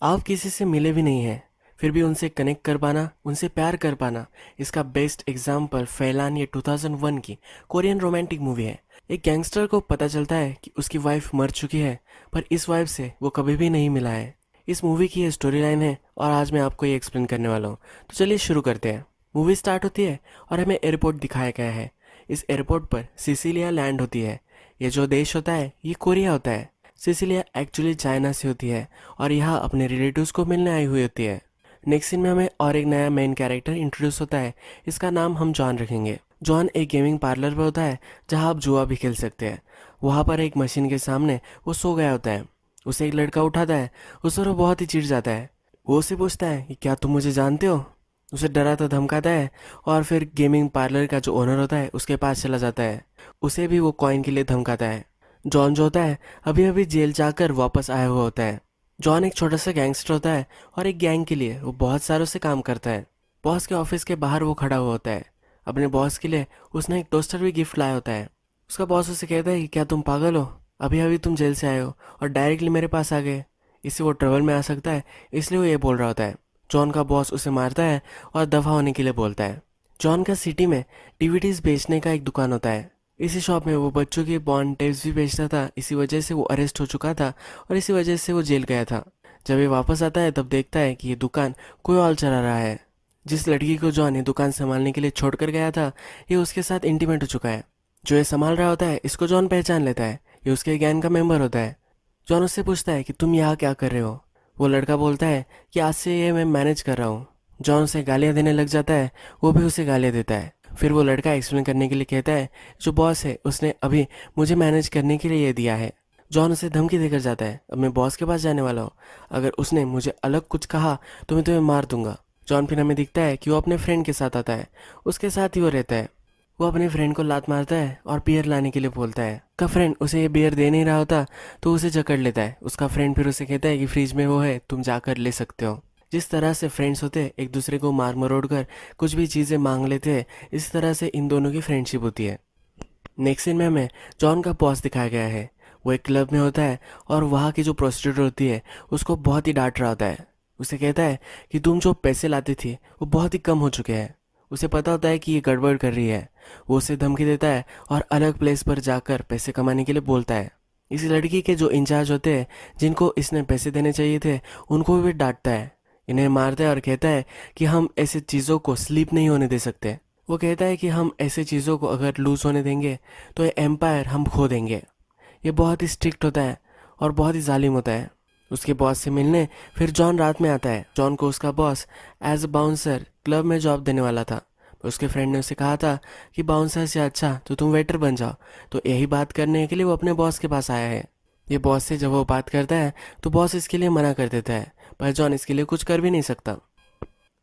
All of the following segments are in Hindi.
आप किसी से मिले भी नहीं हैं, फिर भी उनसे कनेक्ट कर पाना, उनसे प्यार कर पाना, इसका बेस्ट एग्जाम्पल फैलान ये 2001 की कोरियन रोमांटिक मूवी है। एक गैंगस्टर को पता चलता है कि उसकी वाइफ मर चुकी है, पर इस वाइफ से वो कभी भी नहीं मिला है। इस मूवी की ये स्टोरी लाइन है और आज मैं आपको ये एक्सप्लेन करने वाला हूँ। तो चलिए शुरू करते हैं। मूवी स्टार्ट होती है और हमें एयरपोर्ट दिखाया गया है। इस एयरपोर्ट पर सिसिलिया लैंड होती है। ये जो देश होता है ये कोरिया होता है। सिसिलिया एक्चुअली चाइना से होती है और यहाँ अपने रिलेटिव्स को मिलने आई हुई होती है। नेक्स्ट सीन में हमें और एक नया मेन कैरेक्टर इंट्रोड्यूस होता है। इसका नाम हम जॉन रखेंगे। जॉन एक गेमिंग पार्लर पर होता है जहाँ आप जुआ भी खेल सकते हैं। वहाँ पर एक मशीन के सामने वो सो गया होता है। उसे एक लड़का उठाता है। उस पर वो बहुत ही चिढ़ जाता है। वो उसे पूछता है कि क्या तुम मुझे जानते हो। उसे डराता धमकाता है और फिर गेमिंग पार्लर का जो ओनर होता है उसके पास चला जाता है। उसे भी वो कॉइन के लिए धमकाता है। जॉन जो होता है अभी अभी जेल जाकर वापस आया हुआ होता है। जॉन एक छोटा सा गैंगस्टर होता है और एक गैंग के लिए वो बहुत सालों से काम करता है। बॉस के ऑफिस के बाहर वो खड़ा हुआ होता है। अपने बॉस के लिए उसने एक टोस्टर भी गिफ्ट लाया होता है। उसका बॉस उसे कहता है कि क्या तुम पागल हो, अभी अभी तुम जेल से आए हो और डायरेक्टली मेरे पास आ गए। इससे वो ट्रबल में आ सकता है, इसलिए वो ये बोल रहा होता है। जॉन का बॉस उसे मारता है और दफा होने के लिए बोलता है। जॉन का सिटी में डीवीडीज बेचने का एक दुकान होता है। इसी शॉप में वो बच्चों के बॉन्ड टेप्स भी बेचता था। इसी वजह से वो अरेस्ट हो चुका था और इसी वजह से वो जेल गया था। जब ये वापस आता है तब देखता है कि ये दुकान कोई और चला रहा है। जिस लड़की को जॉन ये दुकान संभालने के लिए छोड़ कर गया था, ये उसके साथ इंटीमेट हो चुका है। जो ये संभाल रहा होता है इसको जॉन पहचान लेता है। ये उसके गैंग का मेंबर होता है। जॉन उससे पूछता है कि तुम यहाँ क्या कर रहे हो। वो लड़का बोलता है कि आज से ये मैं मैनेज कर रहा हूँ। जॉन उसे गालियाँ देने लग जाता है। वो भी उसे गालियाँ देता है। फिर वो लड़का एक्सप्लेन करने के लिए कहता है जो बॉस है उसने अभी मुझे मैनेज करने के लिए ये दिया है। जॉन उसे धमकी देकर जाता है, अब मैं बॉस के पास जाने वाला हूँ। अगर उसने मुझे अलग कुछ कहा तो मैं तुम्हें मार दूंगा। जॉन फिर हमें दिखता है कि वो अपने फ्रेंड के साथ आता है। उसके साथ ही वो रहता है। वो अपने फ्रेंड को लात मारता है और बियर लाने के लिए बोलता है। उसका फ्रेंड उसे ये बियर दे नहीं रहा होता तो उसे जकड़ लेता है। उसका फ्रेंड फिर उसे कहता है कि फ्रिज में वो है, तुम जाकर ले सकते हो। जिस तरह से फ्रेंड्स होते एक दूसरे को मार मरोड़ कर कुछ भी चीज़ें मांग लेते हैं, इस तरह से इन दोनों की फ्रेंडशिप होती है। नेक्स्ट सीन में हमें जॉन का बॉस दिखाया गया है। वो एक क्लब में होता है और वहाँ की जो प्रोस्टिट्यूट होती है उसको बहुत ही डांट रहा होता है। उसे कहता है कि तुम जो पैसे लाती थी वो बहुत ही कम हो चुके हैं। उसे पता होता है कि ये गड़बड़ कर रही है। वो उसे धमकी देता है और अलग प्लेस पर जाकर पैसे कमाने के लिए बोलता है। इस लड़की के जो इंचार्ज होते हैं जिनको इसने पैसे देने चाहिए थे उनको भी डांटता है। इन्हें मारता है और कहता है कि हम ऐसी चीज़ों को स्लीप नहीं होने दे सकते। वो कहता है कि हम ऐसे चीज़ों को अगर लूज होने देंगे तो ये एम्पायर हम खो देंगे। ये बहुत ही स्ट्रिक्ट होता है और बहुत ही जालिम होता है। उसके बॉस से मिलने फिर जॉन रात में आता है। जॉन को उसका boss as a bouncer club में जॉब देने वाला था। उसके फ्रेंड ने उसे कहा था कि बाउंसर से अच्छा तो तुम वेटर बन जाओ। तो यही बात करने के लिए वो अपने बॉस के पास आया है। ये बॉस से जब वो बात करता है तो बॉस इसके लिए मना कर देता है, पर जॉन इसके लिए कुछ कर भी नहीं सकता।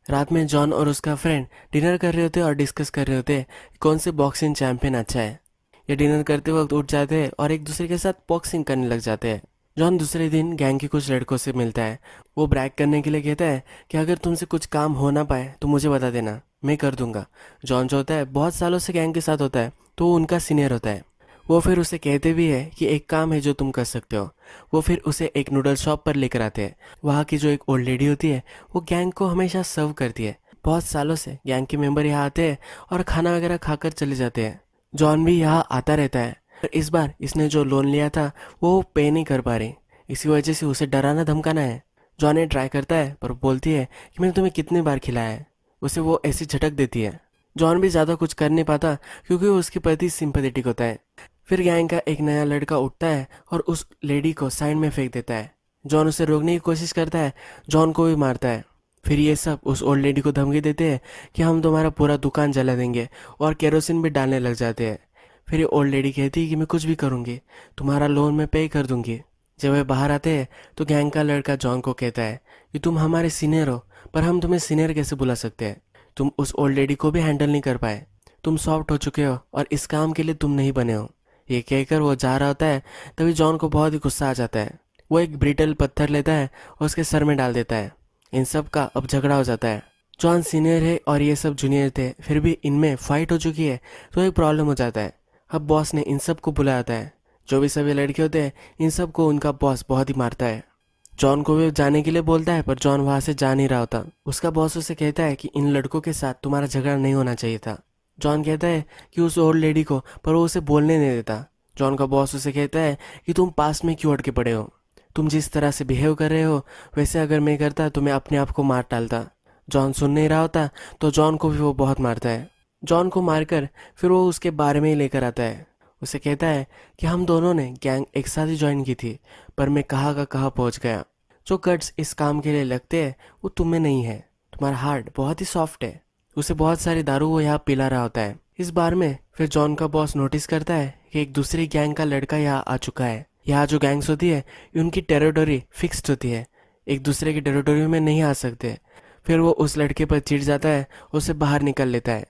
रात में जॉन और उसका फ्रेंड डिनर कर रहे होते और डिस्कस कर रहे होते कि कौन से बॉक्सिंग चैंपियन अच्छा है। ये डिनर करते वक्त उठ जाते हैं और एक दूसरे के साथ बॉक्सिंग करने लग जाते हैं। जॉन दूसरे दिन गैंग के कुछ लड़कों से मिलता है। वो ब्रैग करने के लिए कहता है कि अगर तुमसे कुछ काम हो ना पाए तो मुझे बता देना, मैं कर दूंगा। जॉन जो होता है बहुत सालों से गैंग के साथ होता है तो वो उनका सीनियर होता है। वो फिर उसे कहते भी है कि एक काम है जो तुम कर सकते हो। वो फिर उसे एक नूडल शॉप पर लेकर आते हैं। वहाँ की जो एक ओल्ड लेडी होती है वो गैंग को हमेशा सर्व करती है। बहुत सालों से गैंग के मेंबर यहाँ आते हैं और खाना वगैरह खाकर चले जाते हैं। जॉन भी यहाँ आता रहता है, पर इस बार इसने जो लोन लिया था वो पे नहीं कर पा रही। इसी वजह से उसे डराना धमकाना है। जॉन ये ट्राई करता है पर बोलती है कि मैंने तुम्हें कितनी बार खिलाया है। उसे वो ऐसी झटक देती है। जॉन भी ज़्यादा कुछ कर नहीं पाता क्योंकि वो उसके प्रति सिंपैथेटिक होता है। फिर गैंग का एक नया लड़का उठता है और उस लेडी को साइड में फेंक देता है। जॉन उसे रोकने की कोशिश करता है, जॉन को भी मारता है। फिर ये सब उस ओल्ड लेडी को धमकी देते हैं कि हम तुम्हारा पूरा दुकान जला देंगे और केरोसिन भी डालने लग जाते हैं। फिर ये ओल्ड लेडी कहती है कि मैं कुछ भी करूँगी, तुम्हारा लोन मैं पे कर दूंगी। जब वे बाहर आते हैं तो गैंग का लड़का जॉन को कहता है कि तुम हमारे सीनियर हो, पर हम तुम्हें सीनियर कैसे बुला सकते हैं। तुम उस ओल्ड लेडी को भी हैंडल नहीं कर पाए। तुम सॉफ्ट हो चुके हो और इस काम के लिए तुम नहीं बने हो। ये कहकर वो जा रहा होता है, तभी जॉन को बहुत ही गुस्सा आ जाता है। वो एक ब्रिटल पत्थर लेता है और उसके सर में डाल देता है। इन सब का अब झगड़ा हो जाता है। जॉन सीनियर है और ये सब जूनियर थे, फिर भी इनमें फाइट हो चुकी है तो एक प्रॉब्लम हो जाता है। अब बॉस ने इन सब को बुलाया है। जो भी सभी लड़के होते हैं इन सब को उनका बॉस बहुत ही मारता है। जॉन को भी जाने के लिए बोलता है, पर जॉन वहां से जा नहीं रहा होता। उसका बॉस उसे कहता है कि इन लड़कों के साथ तुम्हारा झगड़ा नहीं होना चाहिए था। जॉन कहता है कि उस ओल्ड लेडी को, पर वो उसे बोलने नहीं देता। जॉन का बॉस उसे कहता है कि तुम पास में क्यों अटके पड़े हो, तुम जिस तरह से बिहेव कर रहे हो वैसे अगर मैं करता तो मैं अपने आप को मार डालता। जॉन सुन नहीं रहा होता, तो जॉन को भी वो बहुत मारता है। जॉन को मारकर फिर वो उसके बारे में ही लेकर आता है। उसे कहता है कि हम दोनों ने गैंग एक साथ ही ज्वाइन की थी, पर मैं कहाँ का कहाँ पहुँच गया। जो गट्स इस काम के लिए लगते हैं वो तुम्हें नहीं है, तुम्हारा हार्ट बहुत ही सॉफ्ट है। उसे बहुत सारी दारू वो यहाँ पिला रहा होता है। इस बार में फिर जॉन का बॉस नोटिस करता है कि एक दूसरी गैंग का लड़का यहाँ आ चुका है। यहाँ जो गैंग्स होती है उनकी टेरिटोरी फिक्स्ड होती है, एक दूसरे की टेरिटोरी में नहीं आ सकते। फिर वो उस लड़के पर चिढ़ जाता है, उसे बाहर निकल लेता है।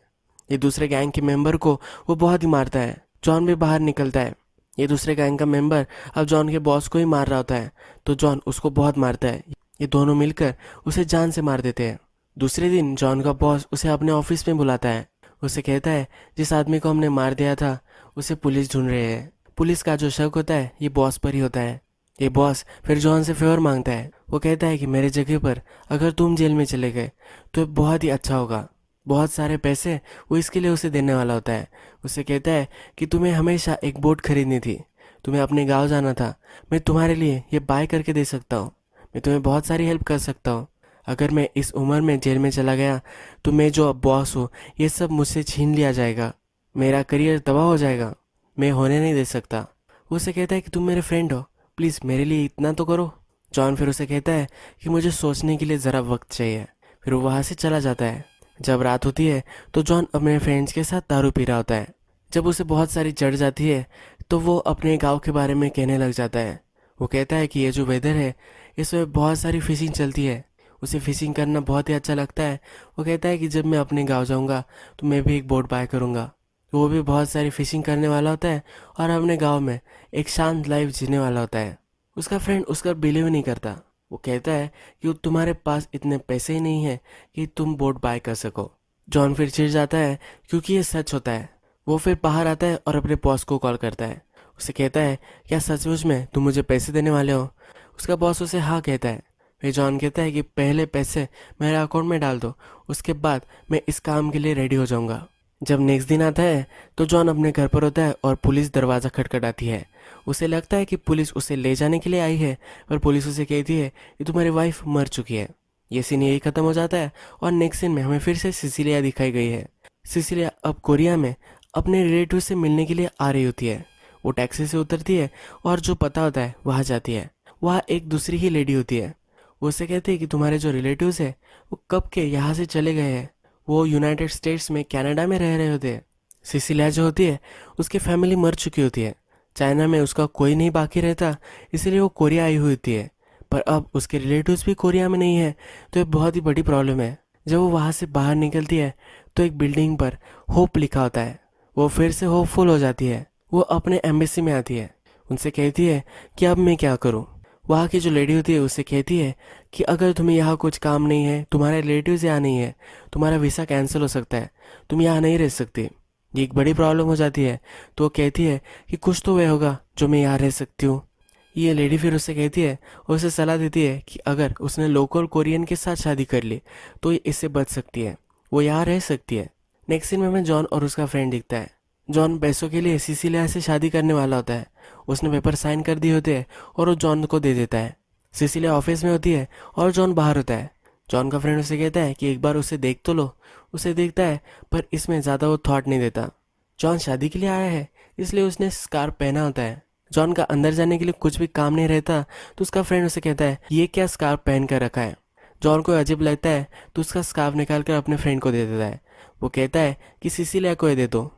ये दूसरे गैंग के मेंबर को वो बहुत ही मारता है। जॉन भी बाहर निकलता है। ये दूसरे गैंग का मेंबर अब जॉन के बॉस को ही मार रहा होता है, तो जॉन उसको बहुत मारता है। ये दोनों मिलकर उसे जान से मार देते हैं। दूसरे दिन जॉन का बॉस उसे अपने ऑफिस में बुलाता है। उसे कहता है जिस आदमी को हमने मार दिया था उसे पुलिस ढूंढ रहे हैं। पुलिस का जो शक होता है ये बॉस पर ही होता है। ये बॉस फिर जॉन से फेवर मांगता है। वो कहता है कि मेरे जगह पर अगर तुम जेल में चले गए तो बहुत ही अच्छा होगा। बहुत सारे पैसे वो इसके लिए उसे देने वाला होता है। उसे कहता है कि तुम्हें हमेशा एक बोट खरीदनी थी, तुम्हें अपने गांव जाना था, मैं तुम्हारे लिए ये बाय करके दे सकता हूँ, मैं तुम्हें बहुत सारी हेल्प कर सकता हूँ। अगर मैं इस उम्र में जेल में चला गया तो मैं जो अब बॉस हूँ ये सब मुझसे छीन लिया जाएगा, मेरा करियर तबाह हो जाएगा, मैं होने नहीं दे सकता। वो उसे कहता है कि तुम मेरे फ्रेंड हो, प्लीज़ मेरे लिए इतना तो करो। जॉन फिर उसे कहता है कि मुझे सोचने के लिए ज़रा वक्त चाहिए। फिर वो वहाँ से चला जाता है। जब रात होती है तो जॉन अपने फ्रेंड्स के साथ दारू पी रहा होता है। जब उसे बहुत सारी चढ़ जाती है तो वो अपने गांव के बारे में कहने लग जाता है। वो कहता है कि ये जो वेदर है इसमें बहुत सारी फिशिंग चलती है, उसे फिशिंग करना बहुत ही अच्छा लगता है। वो कहता है कि जब मैं अपने गांव जाऊंगा तो मैं भी एक बोट बाय करूंगा। वो भी बहुत सारी फिशिंग करने वाला होता है और अपने गांव में एक शांत लाइफ जीने वाला होता है। उसका फ्रेंड उसका बिलीव नहीं करता। वो कहता है कि तुम्हारे पास इतने पैसे ही नहीं है कि तुम बोट बाय कर सको। जॉन फिर चिढ़ जाता है क्योंकि ये सच होता है। वो फिर बाहर आता है और अपने बॉस को कॉल करता है। उसे कहता है क्या सचमुच में तुम मुझे पैसे देने वाले हो। उसका बॉस उसे हाँ कहता है। फिर जॉन कहता है कि पहले पैसे मेरे अकाउंट में डाल दो, उसके बाद मैं इस काम के लिए रेडी हो जाऊंगा। जब नेक्स्ट दिन आता है तो जॉन अपने घर पर होता है और पुलिस दरवाज़ा खटखटाती है। उसे लगता है कि पुलिस उसे ले जाने के लिए आई है, पर पुलिस उसे कहती है कि तुम्हारी वाइफ मर चुकी है। ये सीन यही खत्म हो जाता है और नेक्स्ट सीन में हमें फिर से सिसिलिया दिखाई गई है। सिसिलिया अब कोरिया में अपने रिलेटिव से मिलने के लिए आ रही होती है। वो टैक्सी से उतरती है और जो पता होता है वहाँ जाती है। वहाँ एक दूसरी ही लेडी होती है। वो उससे कहती है कि तुम्हारे जो रिलेटिव्स है वो कब के यहाँ से चले गए हैं, वो यूनाइटेड स्टेट्स में कनाडा में रह रहे होते हैं। सिसिलिया जो होती है उसकी फैमिली मर चुकी होती है, चाइना में उसका कोई नहीं बाकी रहता, इसलिए वो कोरिया आई हुई होती है। पर अब उसके रिलेटिव्स भी कोरिया में नहीं है, तो ये बहुत ही बड़ी प्रॉब्लम है। जब वो वहाँ से बाहर निकलती है तो एक बिल्डिंग पर होप लिखा होता है। वो फिर से होपफुल हो जाती है। वो अपने एम्बेसी में आती है। उनसे कहती है कि अब मैं क्या करूँ। वहाँ की जो लेडी होती है उससे कहती है कि अगर तुम्हें यहाँ कुछ काम नहीं है, तुम्हारे रिलेटिव्स यहाँ नहीं है, तुम्हारा वीज़ा कैंसिल हो सकता है, तुम यहाँ नहीं रह सकती, ये एक बड़ी प्रॉब्लम हो जाती है। तो वो कहती है कि कुछ तो वे होगा जो मैं यहाँ रह सकती हूँ। ये लेडी फिर उससे कहती है और उसे सलाह देती है कि अगर उसने लोकल कोरियन के साथ शादी कर ली तो ये इससे बच सकती है, वो यहाँ रह सकती है। नेक्स्ट सीन में हमें जॉन और उसका फ्रेंड दिखता है। जॉन पैसों के लिए सिसिलिया से शादी करने वाला होता है। उसने पेपर साइन कर दिए होते हैं और वो जॉन को दे देता है। सिसिलिया ऑफिस में होती है और जॉन बाहर होता है। जॉन का फ्रेंड उसे कहता है कि एक बार उसे देख तो लो। उसे देखता है पर इसमें ज़्यादा वो थॉट नहीं देता। जॉन शादी के लिए आया है इसलिए उसने स्कार्फ पहना होता है। जॉन का अंदर जाने के लिए कुछ भी काम नहीं रहता, तो उसका फ्रेंड उसे कहता है ये क्या स्कार्फ पहन कर रखा है। जॉन को अजीब लगता है तो उसका स्कार्फ निकाल कर अपने फ्रेंड को दे देता है। वो कहता है कि सिसिलिया को ये दे दो।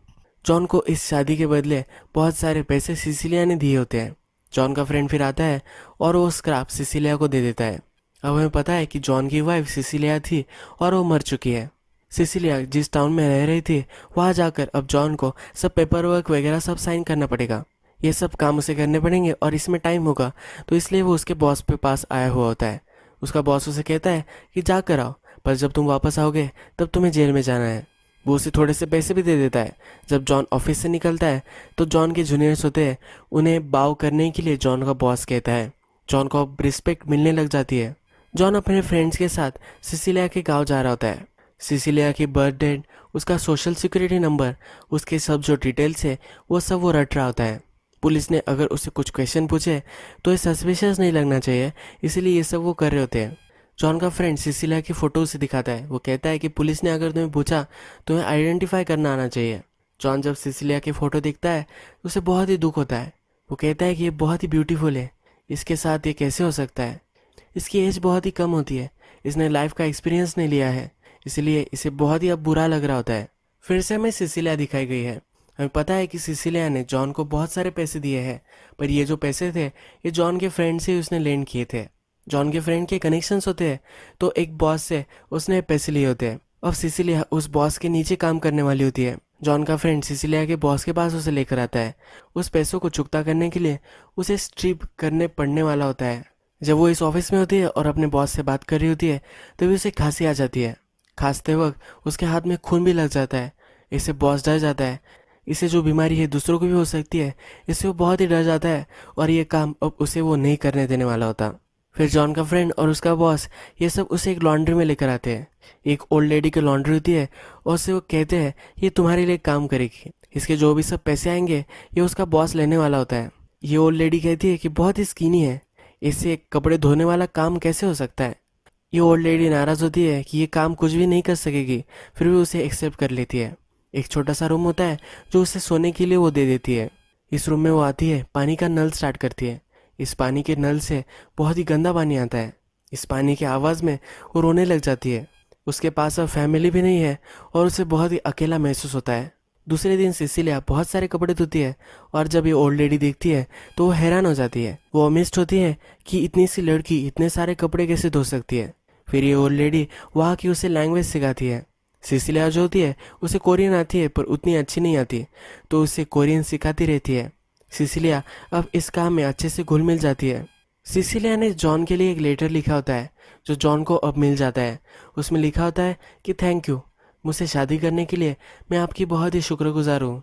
जॉन को इस शादी के बदले बहुत सारे पैसे सिसिलिया ने दिए होते हैं। जॉन का फ्रेंड फिर आता है और वो स्कार्फ सिसिलिया को दे देता है। अब हमें पता है कि जॉन की वाइफ सिसिलिया थी और वो मर चुकी है। सिसिलिया जिस टाउन में रह रही थी वहाँ जाकर अब जॉन को सब पेपर वर्क वगैरह सब साइन करना पड़ेगा। ये सब काम उसे करने पड़ेंगे और इसमें टाइम होगा, तो इसलिए वो उसके बॉस के पास आया हुआ होता है। उसका बॉस उसे कहता है कि जा कर आओ, पर जब तुम वापस आओगे तब तुम्हें जेल में जाना है। वो उसे थोड़े से पैसे भी दे देता है। जब जॉन ऑफिस से निकलता है तो जॉन के जूनियर्स होते हैं, उन्हें बाव करने के लिए जॉन का बॉस कहता है जॉन को अब रिस्पेक्ट मिलने लग जाती है। जॉन अपने फ्रेंड्स के साथ सिसिलिया के गांव जा रहा होता है। सिसिलिया की बर्थ डेट, उसका सोशल सिक्योरिटी नंबर, उसके सब जो डिटेल्स है वो सब वो रट रहा होता है। पुलिस ने अगर उसे कुछ क्वेश्चन पूछे तो ये सस्पिशियस नहीं लगना चाहिए, इसीलिए ये सब वो कर रहे होते हैं। जॉन का फ्रेंड सिसिलिया की फ़ोटो उसे दिखाता है। वो कहता है कि पुलिस ने अगर तुम्हें पूछा तो तुम्हें आइडेंटिफाई करना आना चाहिए। जॉन जब सिसिलिया की फ़ोटो देखता है तो उसे बहुत ही दुख होता है। वो कहता है कि ये बहुत ही ब्यूटीफुल है, इसके साथ ये कैसे हो सकता है। इसकी एज बहुत ही कम होती है, इसने लाइफ का एक्सपीरियंस नहीं लिया है, इसलिए इसे बहुत ही अब बुरा लग रहा होता है। फिर से हमें सिसिलिया दिखाई गई है। हमें पता है कि सिसिलिया ने जॉन को बहुत सारे पैसे दिए हैं, पर ये जो पैसे थे ये जॉन के फ्रेंड से उसने लेंड किए थे। जॉन के फ्रेंड के कनेक्शंस होते हैं, तो एक बॉस से उसने पैसे लिए होते हैं। अब सिसिलिया उस बॉस के नीचे काम करने वाली होती है। जॉन का फ्रेंड सिसिलिया के बॉस के पास उसे लेकर आता है। उस पैसों को चुकता करने के लिए उसे स्ट्रिप करने पड़ने वाला होता है। जब वो इस ऑफिस में होती है और अपने बॉस से बात कर रही होती है तभी उसे खांसी आ जाती है। खांसते वक्त उसके हाथ में खून भी लग जाता है। इससे बॉस डर जाता है। इसे जो बीमारी है दूसरों को भी हो सकती है, इससे वो बहुत ही डर जाता है और ये काम अब उसे वो नहीं करने देने वाला होता। फिर जॉन का फ्रेंड और उसका बॉस ये सब उसे एक लॉन्ड्री में लेकर आते हैं। एक ओल्ड लेडी की लॉन्ड्री होती है और उसे वो कहते हैं ये तुम्हारे लिए काम करेगी, इसके जो भी सब पैसे आएंगे ये उसका बॉस लेने वाला होता है। ये ओल्ड लेडी कहती है कि बहुत ही स्किनी है, इससे कपड़े धोने वाला काम कैसे हो सकता है। ये ओल्ड लेडी नाराज होती है कि ये काम कुछ भी नहीं कर सकेगी, फिर भी उसे एक्सेप्ट कर लेती है। एक छोटा सा रूम होता है जो उसे सोने के लिए वो दे देती है। इस रूम में वो आती है, पानी का नल स्टार्ट करती है। इस पानी के नल से बहुत ही गंदा पानी आता है। इस पानी की आवाज़ में वो रोने लग जाती है। उसके पास अब फैमिली भी नहीं है और उसे बहुत ही अकेला महसूस होता है। दूसरे दिन सिसिलिया बहुत सारे कपड़े धोती है और जब ये ओल्ड लेडी देखती है तो वो हैरान हो जाती है। वो अमेज्ड होती है कि इतनी सी लड़की इतने सारे कपड़े कैसे धो सकती है। फिर ये ओल्ड लेडी वहाँ की उसे लैंग्वेज सिखाती है। सिसिलिया जो होती है उसे कोरियन आती है पर उतनी अच्छी नहीं आती, तो उसे कोरियन सिखाती रहती है। सिसिलिया अब इस काम में अच्छे से घुल मिल जाती है। सिसिलिया ने जॉन के लिए एक लेटर लिखा होता है जो जॉन को अब मिल जाता है। उसमें लिखा होता है कि थैंक यू, मुझसे शादी करने के लिए मैं आपकी बहुत ही शुक्रगुजार हूँ।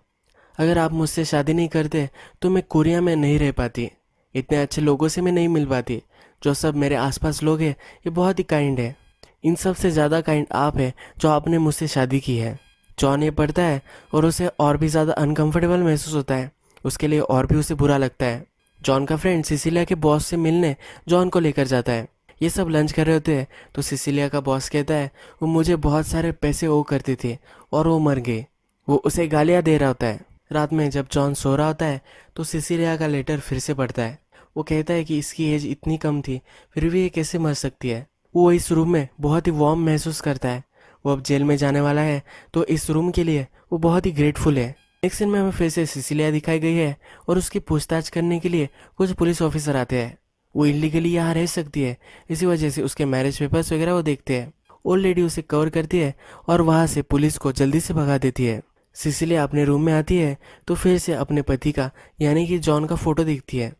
अगर आप मुझसे शादी नहीं करते तो मैं कोरिया में नहीं रह पाती, इतने अच्छे लोगों से मैं नहीं मिल पाती। जो सब मेरे आसपास लोग हैं ये बहुत ही काइंड है, इन सब से ज़्यादा काइंड आप है जो आपने मुझसे शादी की है। जॉन ये पढ़ता है और उसे और भी ज़्यादा अनकंफर्टेबल महसूस होता है। उसके लिए और भी उसे बुरा लगता है। जॉन का फ्रेंड सिसिलिया के बॉस से मिलने जॉन को लेकर जाता है। ये सब लंच कर रहे होते हैं तो सिसिलिया का बॉस कहता है वो मुझे बहुत सारे पैसे ओ करती थी और वो मर गई। वो उसे गालियाँ दे रहा होता है। रात में जब जॉन सो रहा होता है तो सिसिलिया का लेटर फिर से पढ़ता है। वो कहता है कि इसकी एज इतनी कम थी फिर भी ये कैसे मर सकती है। वो इस रूम में बहुत ही वार्म महसूस करता है। वो अब जेल में जाने वाला है तो इस रूम के लिए वो बहुत ही ग्रेटफुल है। नेक्स्ट सीन में हमें फिर से सिसिलिया दिखाई गई है और उसकी पूछताछ करने के लिए कुछ पुलिस ऑफिसर आते हैं। वो इलीगली यहाँ रह सकती है, इसी वजह से उसके मैरिज पेपर्स वगैरह वो देखते हैं। ओल्ड लेडी उसे कवर करती है और वहाँ से पुलिस को जल्दी से भगा देती है। सिसिलिया अपने रूम में आती है तो फिर से अपने पति का यानी कि जॉन का फोटो देखती है।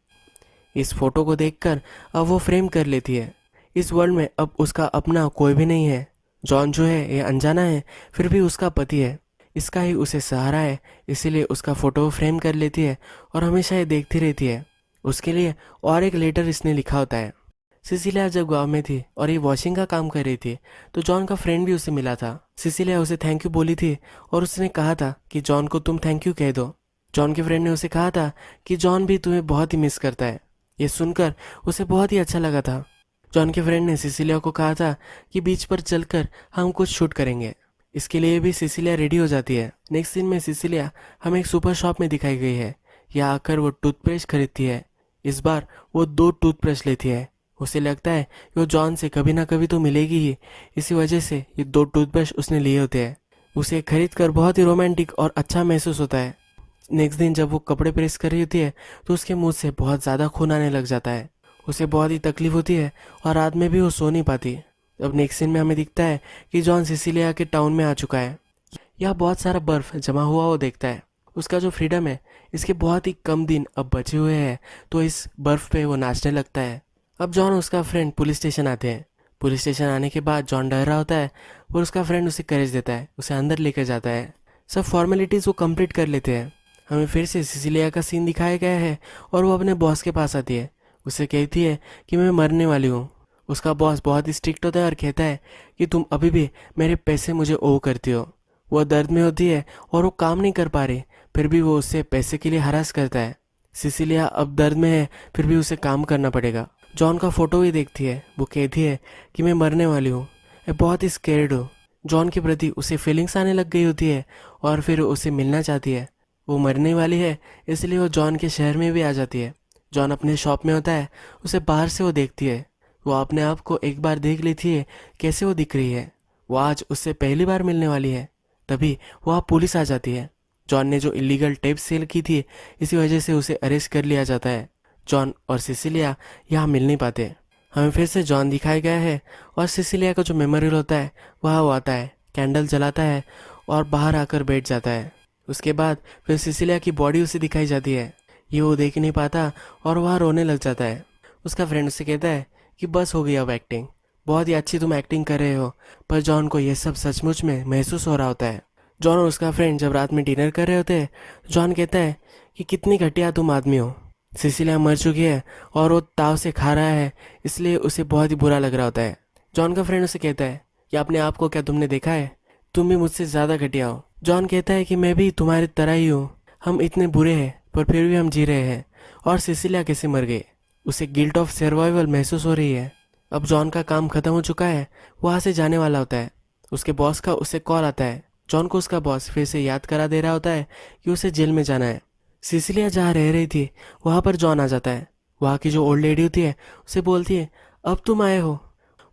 इस फोटो को देखकर अब वो फ्रेम कर लेती है। इस वर्ल्ड में अब उसका अपना कोई भी नहीं है। जॉन जो है ये अनजाना है फिर भी उसका पति है, इसका ही उसे सहारा है, इसीलिए उसका फोटो फ्रेम कर लेती है और हमेशा ये देखती रहती है। उसके लिए और एक लेटर इसने लिखा होता है। सिसिलिया जब गांव में थी और ये वॉशिंग का काम कर रही थी तो जॉन का फ्रेंड भी उसे मिला था। सिसिलिया उसे थैंक यू बोली थी और उसने कहा था कि जॉन को तुम थैंक यू कह दो। जॉन के फ्रेंड ने उसे कहा था कि जॉन भी तुम्हें बहुत ही मिस करता है। ये सुनकर उसे बहुत ही अच्छा लगा था। जॉन के फ्रेंड ने सिसिलिया को कहा था कि बीच पर चलकर हम कुछ शूट करेंगे। इसके लिए भी सिसिलिया रेडी हो जाती है। नेक्स्ट सीन में सिसिलिया हमें एक सुपर शॉप में दिखाई गई है। यहाँ आकर वो टूथब्रश खरीदती है। इस बार वो 2 टूथब्रश लेती है। उसे लगता है कि वो जॉन से कभी ना कभी तो मिलेगी ही, इसी वजह से ये 2 टूथब्रश उसने लिए होते हैं। उसे खरीद कर बहुत ही रोमांटिक और अच्छा महसूस होता है। नेक्स्ट दिन जब वो कपड़े प्रेस कर रही होती है तो उसके मुंह से बहुत ज़्यादा खून आने लग जाता है। उसे बहुत ही तकलीफ होती है और रात में भी वो सो नहीं पाती। अब नेक्स्ट सीन में हमें दिखता है कि जॉन सिसिलिया के टाउन में आ चुका है। यह बहुत सारा बर्फ जमा हुआ वो देखता है। उसका जो फ्रीडम है इसके बहुत ही कम दिन अब बचे हुए हैं, तो इस बर्फ पे वो नाचने लगता है। अब जॉन और उसका फ्रेंड पुलिस स्टेशन आते हैं। पुलिस स्टेशन आने के बाद जॉन डर रहा होता है और उसका फ्रेंड उसे करेज देता है, उसे अंदर लेकर जाता है। सब फॉर्मेलिटीज़ वो कंप्लीट कर लेते हैं। हमें फिर से सिसिलिया का सीन दिखाया गया है और वो अपने बॉस के पास आती है। उसे कहती है कि मैं मरने वाली हूँ। उसका बॉस बहुत ही स्ट्रिक्ट होता है और कहता है कि तुम अभी भी मेरे पैसे मुझे ओ करती हो। वो दर्द में होती है और वो काम नहीं कर पा रही, फिर भी वो उससे पैसे के लिए हरास करता है। सिसिलिया अब दर्द में है, फिर भी उसे काम करना पड़ेगा। जॉन का फोटो भी देखती है। वो कहती है कि मैं मरने वाली हूँ, मैं बहुत ही स्केर्ड हूँ। जॉन के प्रति उसे फीलिंग्स आने लग गई होती है और फिर उसे मिलना चाहती है। वो मरने वाली है, इसलिए वो जॉन के शहर में भी आ जाती है। जॉन अपने शॉप में होता है, उसे बाहर से वो देखती है। वो अपने आप को एक बार देख लेती है कैसे वो दिख रही है। वो आज उससे पहली बार मिलने वाली है। तभी वहाँ पुलिस आ जाती है। जॉन ने जो इलीगल टेप सेल की थी, इसी वजह से उसे अरेस्ट कर लिया जाता है। जॉन और सिसिलिया यहाँ मिल नहीं पाते। हमें फिर से जॉन दिखाया गया है और सिसिलिया का जो मेमोरियल होता है वहाँ वो आता है, कैंडल जलाता है और बाहर आकर बैठ जाता है। उसके बाद फिर सिसिलिया की बॉडी उसे दिखाई जाती है। ये वो देख नहीं पाता और वहाँ रोने लग जाता है। उसका फ्रेंड उससे कहता है कि बस हो गई अब एक्टिंग, बहुत ही अच्छी तुम एक्टिंग कर रहे हो। पर जॉन को यह सब सचमुच में महसूस हो रहा होता है। जॉन और उसका फ्रेंड जब रात में डिनर कर रहे होते हैं, जॉन कहता है कि कितनी घटिया तुम आदमी हो। सिसिलिया मर चुकी है और वो ताव से खा रहा है, इसलिए उसे बहुत ही बुरा लग रहा होता है। जॉन का फ्रेंड उसे कहता है कि अपने आप को क्या तुमने देखा है, तुम भी मुझसे ज़्यादा घटिया हो। जॉन कहता है कि मैं भी तुम्हारी तरह ही हूँ, हम इतने बुरे हैं पर फिर भी हम जी रहे हैं। और सिसिलिया कैसे मर गई, उसे गिल्ट ऑफ सर्वाइवल महसूस हो रही है। अब जॉन का काम खत्म हो चुका है, वहाँ से जाने वाला होता है। उसके बॉस का उसे कॉल आता है। जॉन को उसका बॉस फिर से याद करा दे रहा होता है कि उसे जेल में जाना है। सिसिलिया जहाँ रह रही थी वहाँ पर जॉन आ जाता है। वहाँ की जो ओल्ड लेडी होती है उसे बोलती है अब तुम आए हो,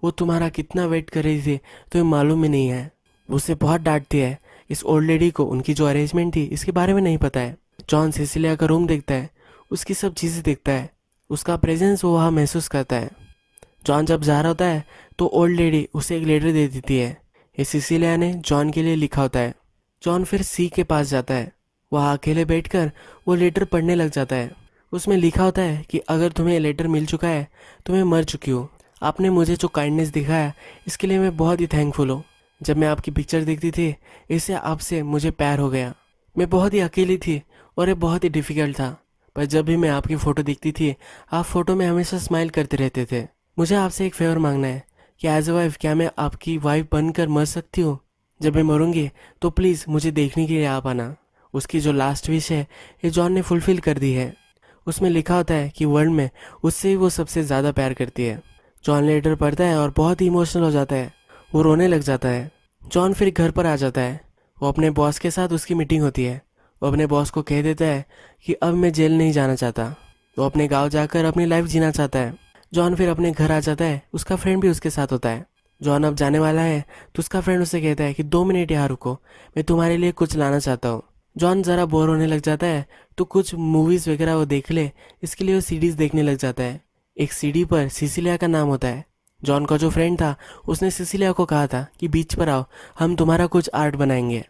वो तुम्हारा कितना वेट कर रही थी तुम्हें मालूम ही नहीं है। उसे बहुत डांटती है। इस ओल्ड लेडी को उनकी जो अरेंजमेंट थी इसके बारे में नहीं पता है। जॉन सिसिलिया का रूम देखता है, उसकी सब चीज़ें देखता है, उसका प्रेजेंस वो वहाँ महसूस करता है। जॉन जब जा रहा होता है तो ओल्ड लेडी उसे एक लेटर दे देती है। ये सिसिलिया ने जॉन के लिए लिखा होता है। जॉन फिर सी के पास जाता है। वहाँ अकेले बैठकर वो लेटर पढ़ने लग जाता है। उसमें लिखा होता है कि अगर तुम्हें ये लेटर मिल चुका है तो मैं मर चुकी हूँ। आपने मुझे जो काइंडनेस दिखाया इसके लिए मैं बहुत ही थैंकफुल हूँ। जब मैं आपकी पिक्चर देखती थी, इससे आपसे मुझे प्यार हो गया। मैं बहुत ही अकेली थी और ये बहुत ही डिफ़िकल्ट था, पर जब भी मैं आपकी फ़ोटो देखती थी, आप फ़ोटो में हमेशा स्माइल करते रहते थे। मुझे आपसे एक फेवर मांगना है कि एज अ वाइफ क्या मैं आपकी वाइफ बनकर मर सकती हूँ? जब मैं मरूंगी तो प्लीज़ मुझे देखने के लिए आप आना। उसकी जो लास्ट विश है ये जॉन ने फुलफिल कर दी है। उसमें लिखा होता है कि वर्ल्ड में उससे ही वो सबसे ज़्यादा प्यार करती है। जॉन लेटर पढ़ता है और बहुत ही इमोशनल हो जाता है। वो रोने लग जाता है। जॉन फिर घर पर आ जाता है। वो अपने बॉस के साथ उसकी मीटिंग होती है। वो अपने बॉस को कह देता है कि अब मैं जेल नहीं जाना चाहता। वो अपने गांव जाकर अपनी लाइफ जीना चाहता है। जॉन फिर अपने घर आ जाता है। उसका फ्रेंड भी उसके साथ होता है। जॉन अब जाने वाला है तो उसका फ्रेंड उसे कहता है कि 2 मिनट यहाँ रुको, मैं तुम्हारे लिए कुछ लाना चाहता हूँ। जॉन ज़रा बोर होने लग जाता है तो कुछ मूवीज़ वगैरह वो देख ले, इसके लिए वो सीडीज़ देखने लग जाता है। एक सीडी पर सिसिलिया का नाम होता है। जॉन का जो फ्रेंड था उसने सिसिलिया को कहा था कि बीच पर आओ, हम तुम्हारा कुछ आर्ट बनाएंगे।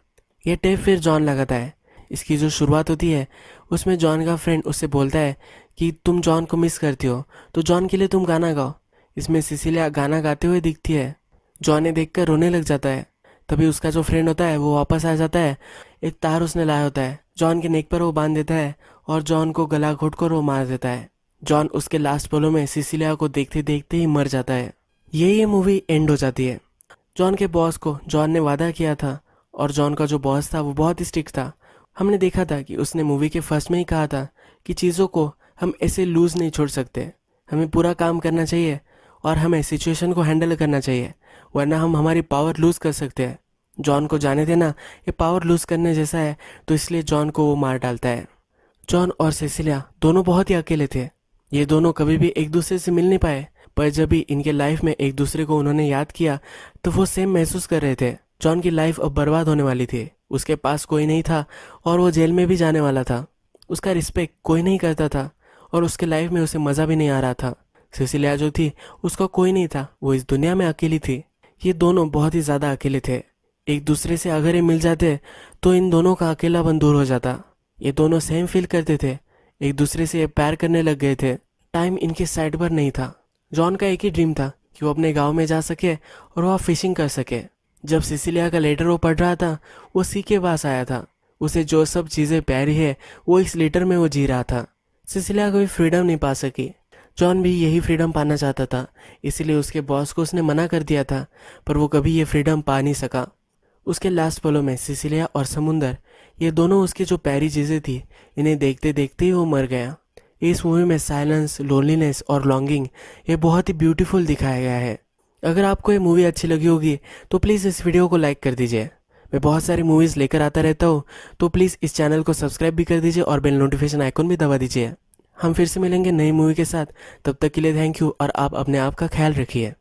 यह टेप फिर जॉन लगाता है। इसकी जो शुरुआत होती है उसमें जॉन का फ्रेंड उससे बोलता है कि तुम जॉन को मिस करती हो तो जॉन के लिए तुम गाना गाओ। इसमें सिसिलिया गाना गाते हुए दिखती है। जॉन ने देखकर रोने लग जाता है। तभी उसका जो फ्रेंड होता है वो वापस आ जाता है। एक तार उसने लाया होता है, जॉन के नेक पर वो बांध देता है और जॉन को गला घोट कर वो मार देता है। जॉन उसके लास्ट पलों में सिसिलिया को देखते देखते ही मर जाता है। ये मूवी एंड हो जाती है। जॉन के बॉस को जॉन ने वादा किया था और जॉन का जो बॉस था वो बहुत ही स्ट्रिक्ट था। हमने देखा था कि उसने मूवी के फर्स्ट में ही कहा था कि चीज़ों को हम ऐसे लूज नहीं छोड़ सकते, हमें पूरा काम करना चाहिए और हमें सिचुएशन को हैंडल करना चाहिए, वरना हम हमारी पावर लूज कर सकते हैं। जॉन को जाने देना ये पावर लूज करने जैसा है, तो इसलिए जॉन को वो मार डालता है। जॉन और सिसिलिया दोनों बहुत ही अकेले थे। ये दोनों कभी भी एक दूसरे से मिल नहीं पाए, पर जब भी इनके लाइफ में एक दूसरे को उन्होंने याद किया तो वो सेम महसूस कर रहे थे। जॉन की लाइफ अब बर्बाद होने वाली थी। उसके पास कोई नहीं था और वो जेल में भी जाने वाला था। उसका रिस्पेक्ट कोई नहीं करता था और उसके लाइफ में उसे मज़ा भी नहीं आ रहा था। सिसिलिया जो थी उसका कोई नहीं था, वो इस दुनिया में अकेली थी। ये दोनों बहुत ही ज़्यादा अकेले थे। एक दूसरे से अगर ये मिल जाते तो इन दोनों का अकेलापन दूर हो जाता। ये दोनों सेम फील करते थे, एक दूसरे से प्यार करने लग गए थे। टाइम इनके साइड पर नहीं था। जॉन का एक ही ड्रीम था कि वो अपने गांव में जा सके और वहाँ फिशिंग कर सके। जब सिसिलिया का लेटर वो पढ़ रहा था, वो सी के पास आया था। उसे जो सब चीज़ें प्यारी है वो इस लेटर में वो जी रहा था। सिसिलिया कोई फ्रीडम नहीं पा सकी। जॉन भी यही फ्रीडम पाना चाहता था, इसीलिए उसके बॉस को उसने मना कर दिया था, पर वो कभी ये फ्रीडम पा नहीं सका। उसके लास्ट पलों में सिसिलिया और समुंदर, ये दोनों उसकी जो प्यारी चीज़ें थी, इन्हें देखते देखते ही वो मर गया। इस मूवी में साइलेंस, लोनलीनेस और लॉन्गिंग ये बहुत ही ब्यूटीफुल दिखाया गया है। अगर आपको ये मूवी अच्छी लगी होगी तो प्लीज़ इस वीडियो को लाइक कर दीजिए। मैं बहुत सारी मूवीज़ लेकर आता रहता हूँ, तो प्लीज़ इस चैनल को सब्सक्राइब भी कर दीजिए और बेल नोटिफिकेशन आइकन भी दबा दीजिए। हम फिर से मिलेंगे नई मूवी के साथ, तब तक के लिए थैंक यू और आप अपने आप का ख्याल रखिए।